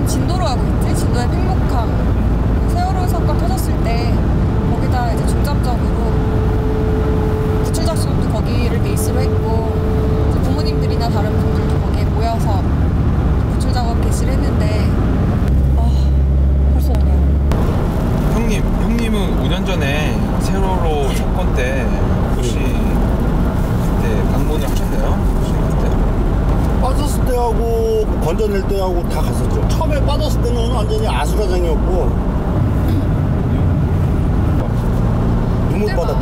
여긴 진도로 가고 있지? 진도의 팽목항. 세월호 사건 터졌을 때 거기다 이제 중점적으로 구출 작전도 거기를 베이스로 했고 부모님들이나 다른 분들도 거기에 모여서 구출 작업 개시를 했는데 벌써 오네요. 형님은 5년 전에 세월호 사건 때 혹시 그때 방문을 하셨나요? 혹시 그때? 빠졌을 때하고 건져낼 때하고 다 갔었죠. 처음에 빠졌을 때는 완전히 아수라장이었고 눈물바다.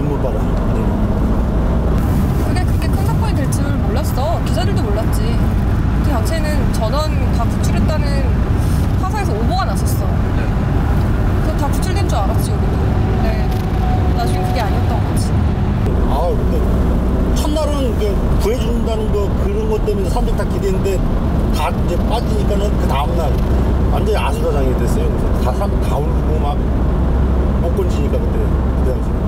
그게 큰 사건이 될 줄 몰랐어. 기자들도 몰랐지. 그 자체는 전원 다 구출했다는 타사에서 오보가 났었어. 그래서 다 구출된 줄 알았지 우리도. 근데 나중에 그게 아니었던 거지. 근데 첫날은 구해준다는 그런 것 때문에 사람들 다 기대했는데 다 이제 빠지니까는 그 다음날 완전히 아수라장이 됐어요. 그래서 다 사람 다 울고 막 못 건지니까 그때 그 당시.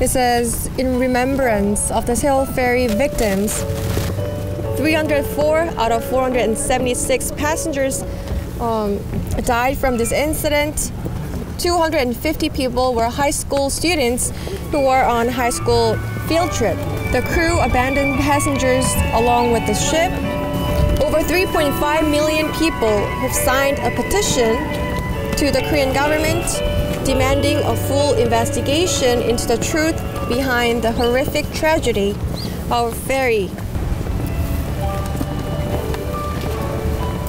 It says, in remembrance of the Sewol ferry victims, 304 out of 476 passengers died from this incident. 250 people were high school students who were on high school field trip. The crew abandoned passengers along with the ship. Over 3.5 million people have signed a petition to the Korean government demanding a full investigation into the truth behind the horrific tragedy of ferry.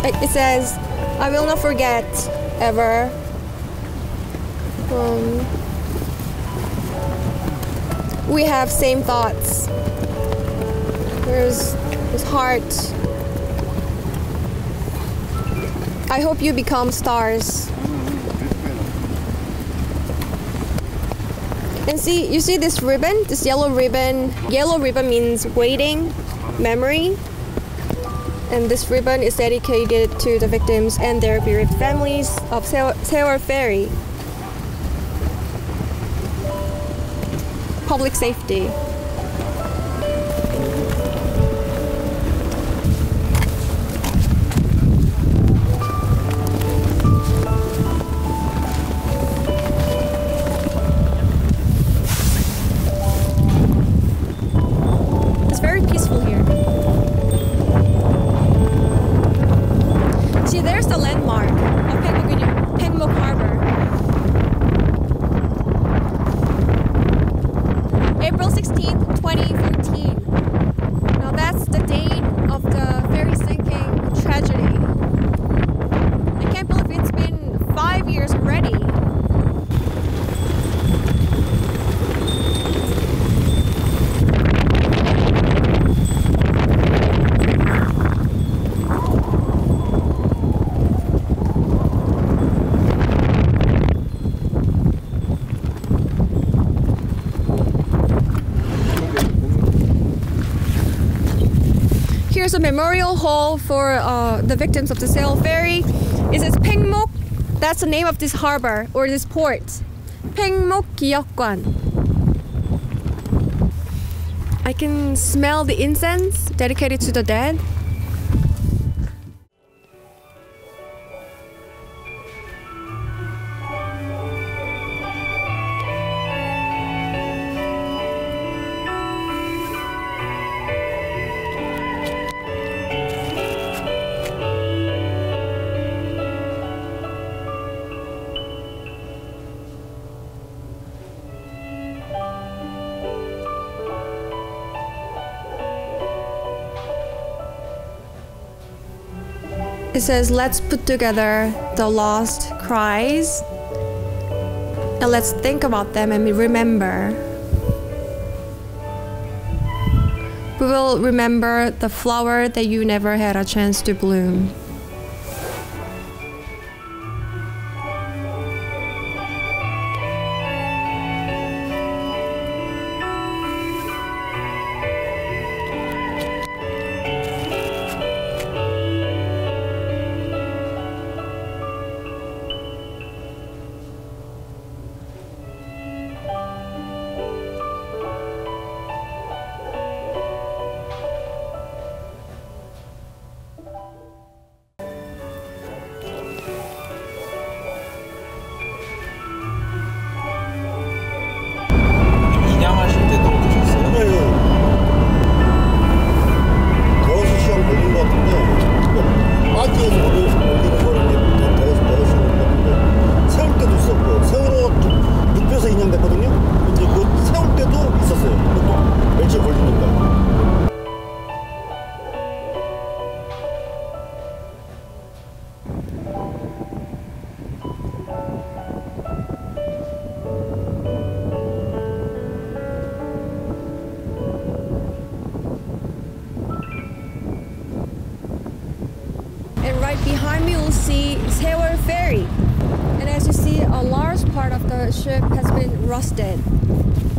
It says, I will not forget ever. We have same thoughts. There's heart. I hope you become stars. And you see this ribbon, this yellow ribbon? Yellow ribbon means waiting, memory. And this ribbon is dedicated to the victims and their bereaved families of Sewol ferry. Public safety. There's the landmark of Paengmok Harbor. April 16th, 2014. Now that's the date of the ferry sinking tragedy. I can't believe it's been 5 years already. Here's a memorial hall for the victims of the Sewol ferry. It says Paengmok. That's the name of this harbor or this port. Paengmok Giyeokwan. I can smell the incense dedicated to the dead. It says, let's put together the lost cries and let's think about them and remember. We will remember the flower that you never had a chance to bloom. And right behind me, you'll see Sewol ferry. And as you see, a large part of the ship has been rusted.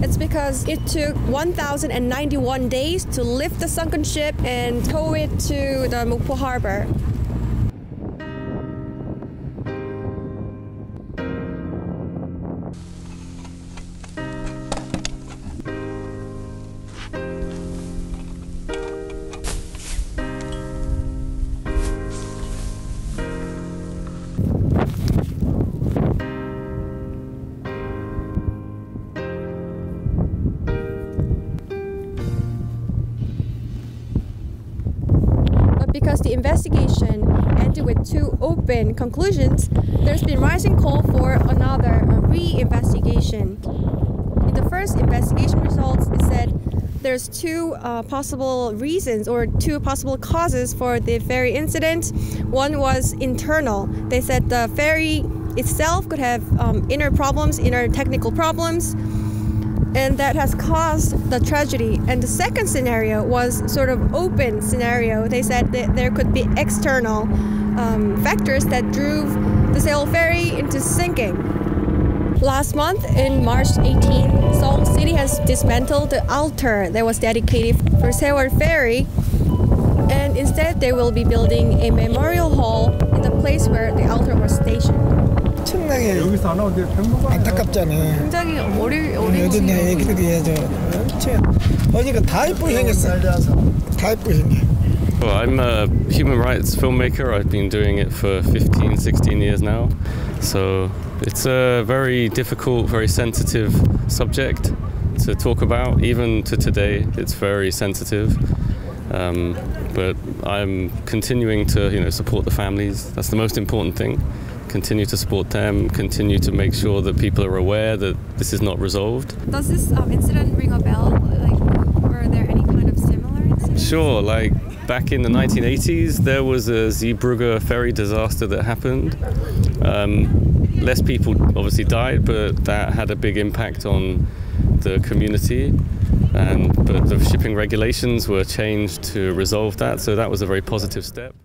It's because it took 1,091 days to lift the sunken ship and tow it to the Mokpo Harbor. Because the investigation ended with 2 open conclusions, there's been rising call for another re-investigation. In the first investigation results, it said there's 2 possible reasons or 2 possible causes for the ferry incident. One was internal. They said the ferry itself could have inner technical problems, and that has caused the tragedy. And the second scenario was sort of open scenario. They said that there could be external factors that drove the Sewol ferry into sinking. Last month, in March 18, Seoul City has dismantled the altar that was dedicated for Sewol ferry, and instead they will be building a memorial hall in the place where the altar was stationed. 엄청나게 안타깝잖아요. 굉장히 어린 어딨냐 얘기를 해야죠. 어디가 다 예쁘게 생겼어. 다 예쁘게 생겨. Well, I'm a human rights filmmaker. I've been doing it for 15, 16 years now. So it's a very difficult, very sensitive subject to talk about. Even to today, it's very sensitive. But I'm continuing to, support the families. That's the most important thing. Continue to support them, continue to make sure that people are aware that this is not resolved. Does this incident ring a bell? Were there any kind of similar incidents? Sure, back in the 1980s, there was a Zeebrugge ferry disaster that happened. Less people obviously died, but that had a big impact on the community. But the shipping regulations were changed to resolve that, so that was a very positive step.